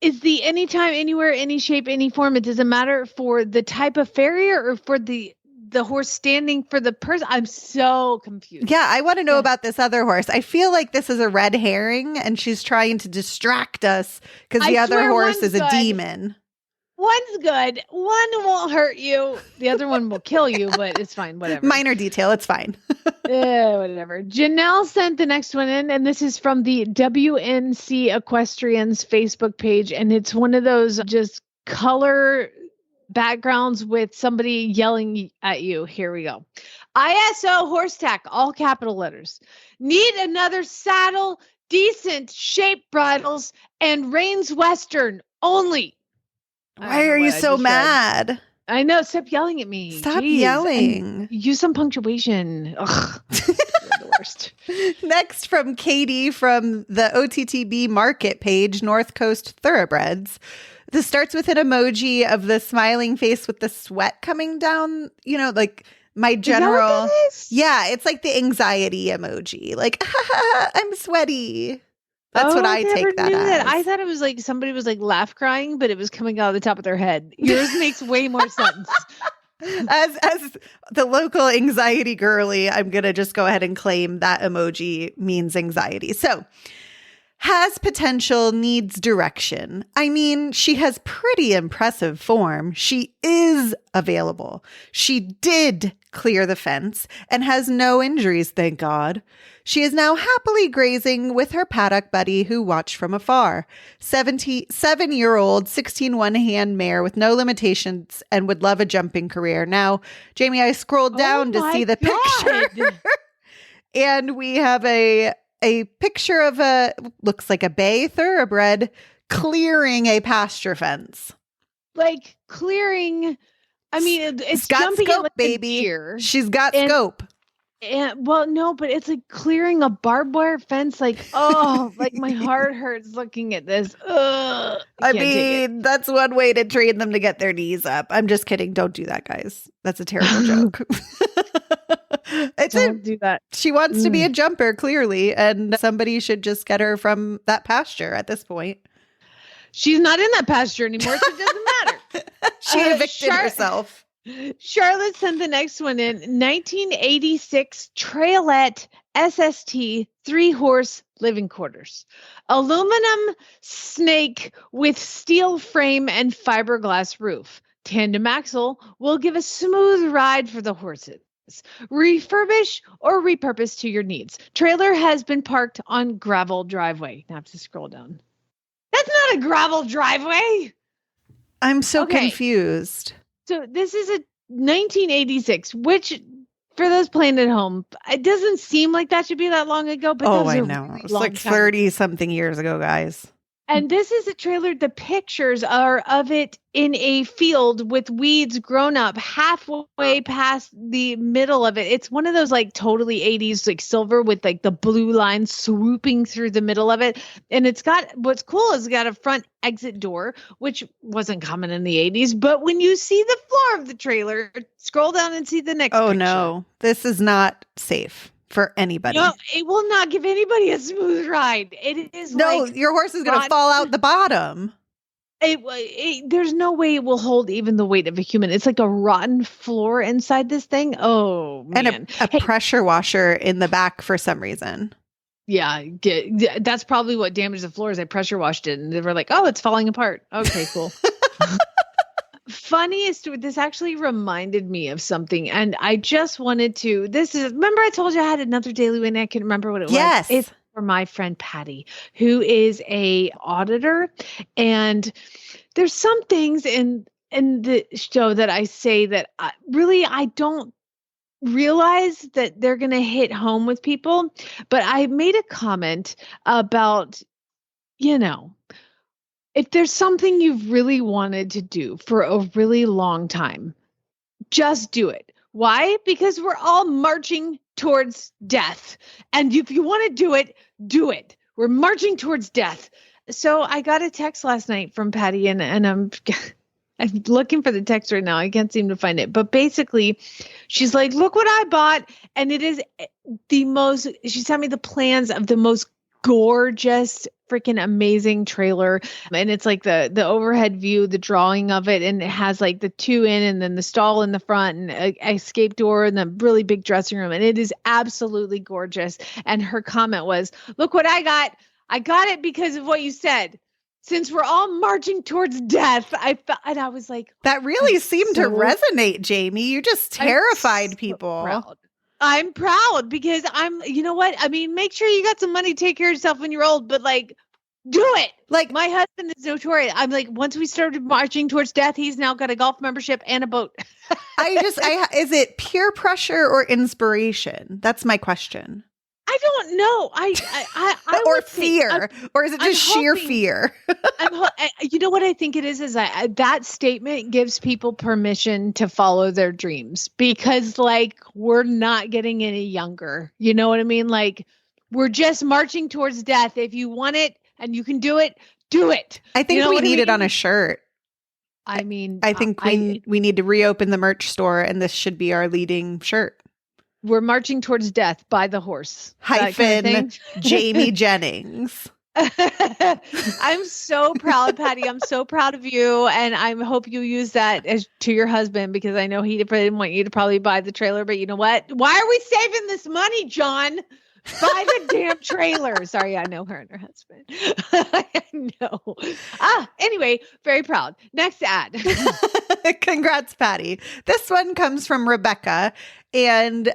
Is the anytime, anywhere, any shape, any form, it doesn't matter for the type of farrier or for the horse standing for the person? I'm so confused. Yeah, I want to know about this other horse. I feel like this is a red herring and she's trying to distract us because the other horse is a demon. One's good. One won't hurt you. The other one will kill you, but it's fine. Whatever. Minor detail. It's fine. Whatever. Janelle sent the next one in, and this is from the WNC Equestrians Facebook page. And it's one of those just color backgrounds with somebody yelling at you. Here we go. ISO horse tack, all capital letters. Need another saddle, decent shape bridles, and reins Western only. Why are you so mad? I know. Stop yelling at me. Stop yelling. And use some punctuation. Ugh. You're the worst. Next from Katie from the OTTB market page, North Coast Thoroughbreds. This starts with an emoji of the smiling face with the sweat coming down, you know, like my general. Yeah, it's like the anxiety emoji. Like, I'm sweaty. That's what I take that as. I thought it was like somebody was like laugh crying, but it was coming out of the top of their head. Yours makes way more sense. As the local anxiety girly, I'm going to just go ahead and claim that emoji means anxiety. So, has potential, needs direction. I mean, she has pretty impressive form. She is available. She did clear the fence and has no injuries, thank God. She is now happily grazing with her paddock buddy who watched from afar. 77-year-old, 16 one-hand mare with no limitations and would love a jumping career. Now, Jamie, I scrolled down to see the picture. And we have a picture of looks like a bay thoroughbred clearing a pasture fence. Like clearing, I mean, it's got jumping scope, like baby. She's got scope. And well, no, but it's like clearing a barbed wire fence. Like, oh, like my heart hurts looking at this. Ugh, I mean, that's one way to train them to get their knees up. I'm just kidding. Don't do that, guys. That's a terrible joke. Don't do that. She wants to be a jumper, clearly, and somebody should just get her from that pasture at this point. She's not in that pasture anymore, so it doesn't matter. She evicted herself. Charlotte sent the next one in. 1986 Trailette SST 3-horse living quarters. Aluminum snake with steel frame and fiberglass roof. Tandem axle will give a smooth ride for the horses. Refurbish or repurpose to your needs. Trailer has been parked on gravel driveway. Now I have to scroll down. That's not a gravel driveway. I'm so confused. So this is a 1986, which for those playing at home, it doesn't seem like that should be that long ago. But I know. It's like 30 something years ago, guys. And this is a trailer. The pictures are of it in a field with weeds grown up halfway past the middle of it. It's one of those like totally 80s, like silver with like the blue line swooping through the middle of it. And it's got, what's cool is it's got a front exit door, which wasn't common in the 80s. But when you see the floor of the trailer, scroll down and see the next picture. No, this is not safe for anybody. No, it will not give anybody a smooth ride. It is your horse is going to fall out the bottom. There's no way it will hold even the weight of a human. It's like a rotten floor inside this thing. Oh, man. And a pressure washer in the back for some reason. Yeah, that's probably what damaged the floors. I pressure washed it, and they were like, "Oh, it's falling apart." Okay, cool. Funniest, this actually reminded me of something, and I just wanted to. Remember I told you I had another daily win. I can't remember what it was. Yes, it's for my friend Patty, who is a auditor, and there's some things in the show that I say that I don't realize that they're going to hit home with people. But I made a comment about, if there's something you've really wanted to do for a really long time, just do it. Why? Because we're all marching towards death. And if you want to do it, do it. We're marching towards death. So I got a text last night from Patty, and I'm looking for the text right now. I can't seem to find it. But basically, she's like, look what I bought. And it is she sent me the plans of the most gorgeous, freaking amazing trailer. And it's like the overhead view, the drawing of it. And it has like the 2 in and then the stall in the front and a escape door and the really big dressing room. And it is absolutely gorgeous. And her comment was, look what I got. I got it because of what you said. Since we're all marching towards death, I was like, that really seemed to resonate, Jamie. You just terrified people. Proud. I'm proud because you know what? I mean, make sure you got some money to take care of yourself when you're old, but like, do it. Like my husband is notorious. I'm like, once we started marching towards death, he's now got a golf membership and a boat. Is it peer pressure or inspiration? That's my question. I don't know. I or fear, or is it just sheer fear? You know what I think it is that statement gives people permission to follow their dreams because like we're not getting any younger. You know what I mean? Like we're just marching towards death. If you want it and you can do it, do it. I think we need it on a shirt. I mean, I think we need to reopen the merch store, and this should be our leading shirt. We're marching towards death by the horse. - Jamie Jennings. I'm so proud, Patty. I'm so proud of you. And I hope you use that to your husband because I know he didn't want you to probably buy the trailer. But you know what? Why are we saving this money, John? Buy the damn trailer. Sorry, I know her and her husband. I know. Anyway, very proud. Next ad. Congrats, Patty. This one comes from Rebecca, and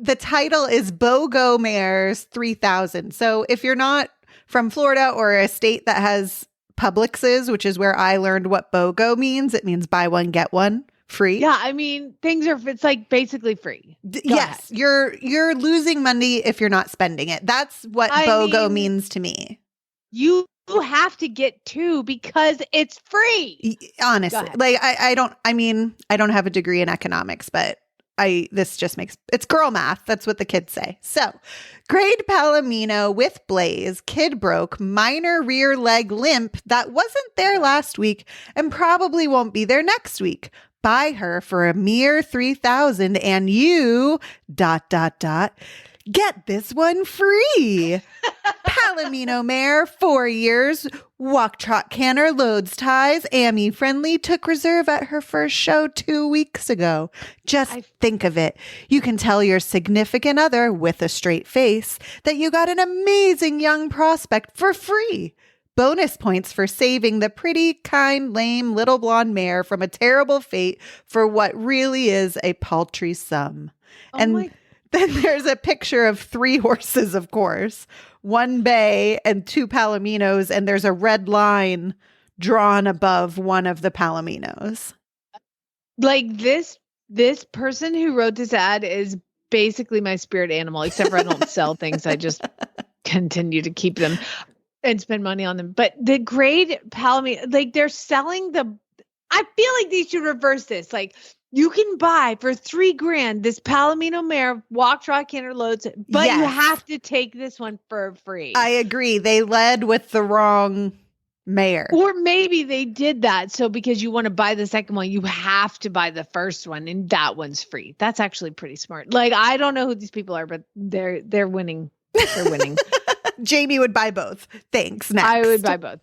the title is BOGO Mares 3000. So if you're not from Florida or a state that has Publixes, which is where I learned what BOGO means, it means buy one, get one free. Yeah, I mean, it's like basically free. Yes, you're losing money if you're not spending it. That's what BOGO means to me. You have to get two because it's free. Honestly, like I don't have a degree in economics, but this just it's girl math. That's what the kids say. So, grade Palomino with Blaze, kid broke, minor rear leg limp that wasn't there last week and probably won't be there next week. Buy her for a mere $3,000 and you ... get this one free. Palomino mare, 4 years, walk, trot, canter, loads, ties, AMI friendly, took reserve at her first show 2 weeks ago. Just think of it. You can tell your significant other with a straight face that you got an amazing young prospect for free. Bonus points for saving the pretty, kind, lame little blonde mare from a terrible fate for what really is a paltry sum. Then there's a picture of 3 horses, of course, 1 bay and 2 Palominos, and there's a red line drawn above one of the Palominos. Like this person who wrote this ad is basically my spirit animal, except for I don't sell things. I just continue to keep them and spend money on them. But the grade Palomino, like they're selling I feel like they should reverse this. Like, you can buy for $3,000 this Palomino mare, walk, trot, canter, loads, but you have to take this one for free. I agree. They led with the wrong mare. Or maybe they did that. So because you want to buy the second one, you have to buy the first one and that one's free. That's actually pretty smart. Like, I don't know who these people are, but they're winning. They're winning. Jamie would buy both. Thanks. Next. I would buy both.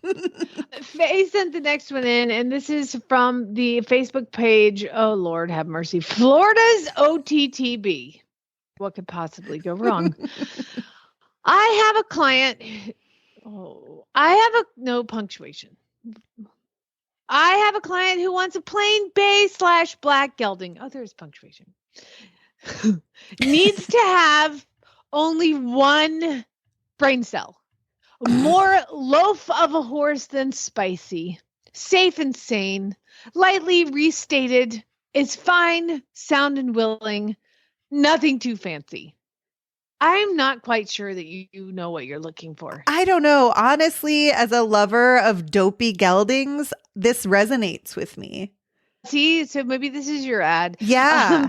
Faye sent the next one in, and this is from the Facebook page. Oh, Lord have mercy. Florida's OTTB. What could possibly go wrong? I have a client. No punctuation. I have a client who wants a plain bay / black gelding. Oh, there's punctuation. Needs to have only one brain cell. More loaf of a horse than spicy. Safe and sane. Lightly restated. Is fine, sound and willing. Nothing too fancy. I'm not quite sure that you know what you're looking for. I don't know. Honestly, as a lover of dopey geldings, this resonates with me. See, so maybe this is your ad. Yeah.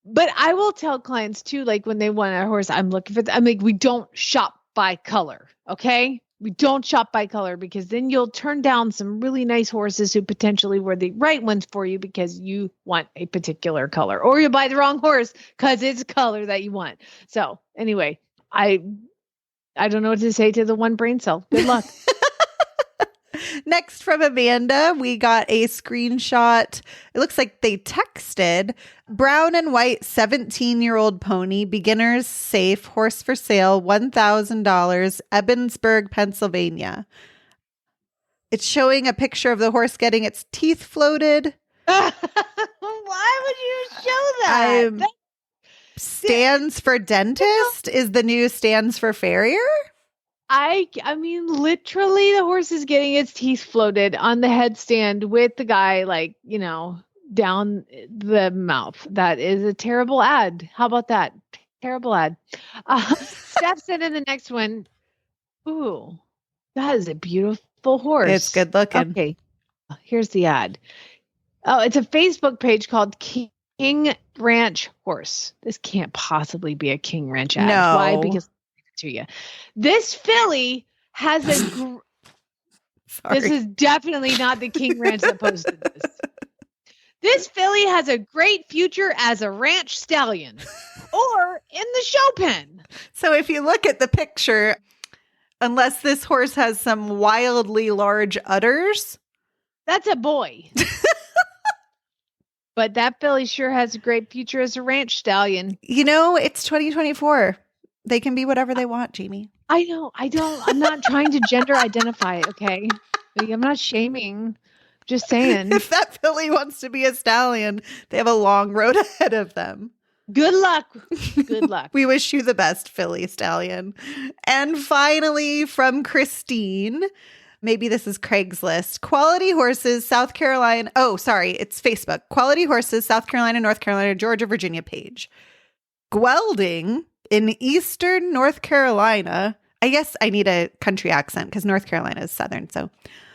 But I will tell clients too, like when they want a horse, I'm looking for, I'm like, we don't shop by color. Okay. We don't shop by color because then you'll turn down some really nice horses who potentially were the right ones for you because you want a particular color, or you'll buy the wrong horse because it's a color that you want. So anyway, I don't know what to say to the one brain cell. Good luck. Next from Amanda, we got a screenshot. It looks like they texted brown and white 17-year-old pony, beginners safe, horse for sale, $1,000, Ebensburg, Pennsylvania. It's showing a picture of the horse getting its teeth floated. Why would you show that? Stands for dentist is the new stands for farrier. I mean, literally the horse is getting its teeth floated on the headstand with the guy, like, down the mouth. That is a terrible ad. How about that? Terrible ad. Steph said in the next one, ooh, that is a beautiful horse. It's good looking. Okay. Here's the ad. Oh, it's a Facebook page called King Ranch Horse. This can't possibly be a King Ranch ad. No. Why? Because to you. This filly has a this is definitely not the King Ranch that posted this. This filly has a great future as a ranch stallion or in the show pen. So if you look at the picture, unless this horse has some wildly large udders, that's a boy. But that filly sure has a great future as a ranch stallion. It's 2024. They can be whatever they want, Jamie. I know. I'm not trying to gender identify, okay? I'm not shaming. Just saying. If that filly wants to be a stallion, they have a long road ahead of them. Good luck. Good luck. We wish you the best, filly stallion. And finally, from Christine, maybe this is Craigslist. Quality Horses, South Carolina. Oh, sorry. It's Facebook. Quality Horses, South Carolina, North Carolina, Georgia, Virginia page. Gelding in eastern North Carolina. I guess I need a country accent because North Carolina is southern.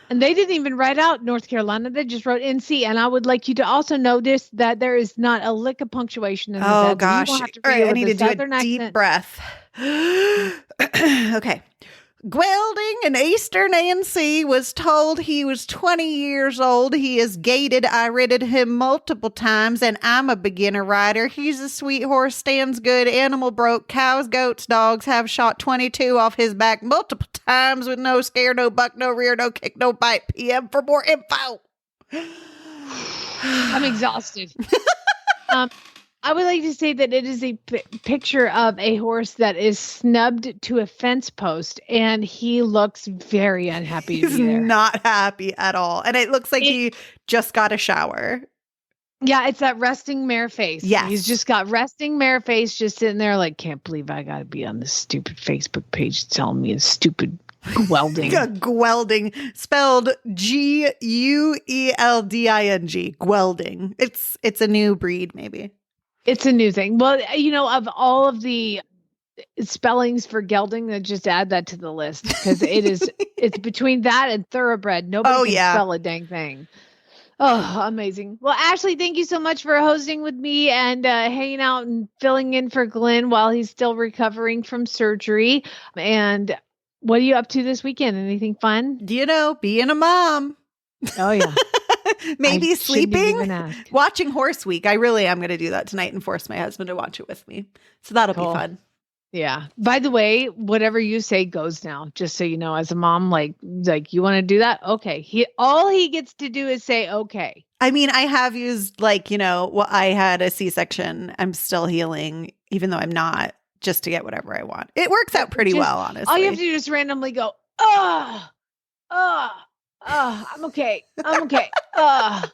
And they didn't even write out North Carolina. They just wrote NC. And I would like you to also notice that there is not a lick of punctuation in this. Oh, gosh. All right, I need to do a deep breath. Okay. Gelding in Eastern ANC was told he was 20 years old. He is gated. I ridded him multiple times, and I'm a beginner rider. He's a sweet horse, stands good, animal broke, cows, goats, dogs, have shot 22 off his back multiple times with no scare, no buck, no rear, no kick, no bite. PM for more info. I'm exhausted. I would like to say that it is a picture of a horse that is snubbed to a fence post, and he looks very unhappy to be there. He's not happy at all. And it looks like he just got a shower. Yeah, it's that resting mare face. Yes. He's just got resting mare face, just sitting there like, can't believe I got to be on this stupid Facebook page telling me a stupid Gelding. Gelding, spelled Guelding. Gelding. It's a new breed, maybe. It's a new thing. Well, of all of the spellings for gelding, just add that to the list because it's between that and thoroughbred. Nobody can spell a dang thing. Oh, amazing. Well, Ashley, thank you so much for hosting with me and hanging out and filling in for Glenn while he's still recovering from surgery. And what are you up to this weekend? Anything fun? Being a mom. Oh, yeah. Maybe sleeping, watching Horse Week. I really am going to do that tonight and force my husband to watch it with me. So that'll be fun. Yeah. By the way, whatever you say goes now, just so you know, as a mom, like you want to do that? Okay. All he gets to do is say, okay. I mean, I have used I had a C-section. I'm still healing, even though I'm not. just to get whatever I want. It works out pretty well, honestly. All you have to do is just randomly go, I'm okay. I'm okay. I'm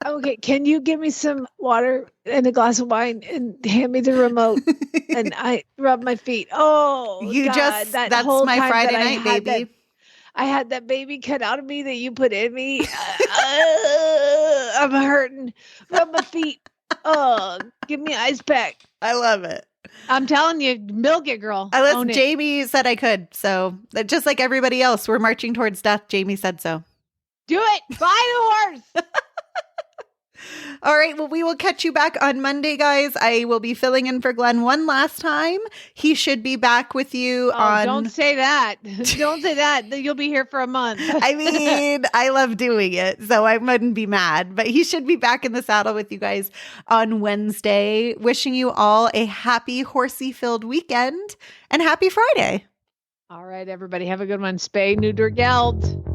okay. Can you give me some water and a glass of wine and hand me the remote? And I rub my feet. Oh, God, that's my Friday night, baby. I had that baby cut out of me that you put in me. I'm hurting. Rub my feet. Oh, give me an ice pack. I love it. I'm telling you, milk it, girl. Listen, Jamie said I could. So just like everybody else, we're marching towards death. Jamie said so. Do it. Buy the horse. All right. Well, we will catch you back on Monday, guys. I will be filling in for Glenn one last time. He should be back with you on. Don't say that. Don't say that. You'll be here for a month. I mean, I love doing it, so I wouldn't be mad. But he should be back in the saddle with you guys on Wednesday. Wishing you all a happy horsey-filled weekend and happy Friday. All right, everybody. Have a good one. Spay, neuter, geld.